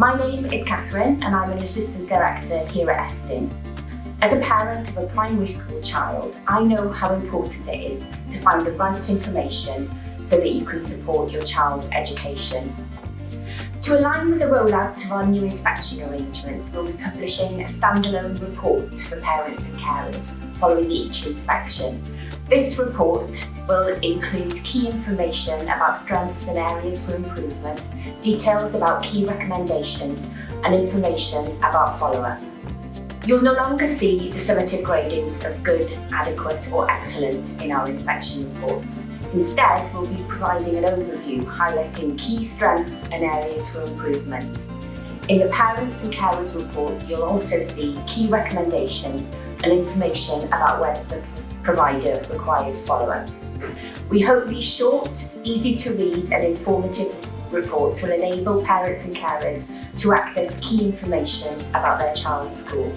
My name is Catherine and I'm an Assistant Director here at Estyn. As a parent of a primary school child, I know how important it is to find the right information so that you can support your child's education. To align with the rollout of our new inspection arrangements, we'll be publishing a standalone report for parents and carers following each inspection. This report will include key information about strengths and areas for improvement, details about key recommendations, and information about follow-up. You'll no longer see the summative gradings of good, adequate or excellent in our inspection reports. Instead, we'll be providing an overview highlighting key strengths and areas for improvement. In the Parents and Carers report, you'll also see key recommendations and information about whether the provider requires follow-up. We hope these short, easy to read and informative reports will enable parents and carers to access key information about their child's school.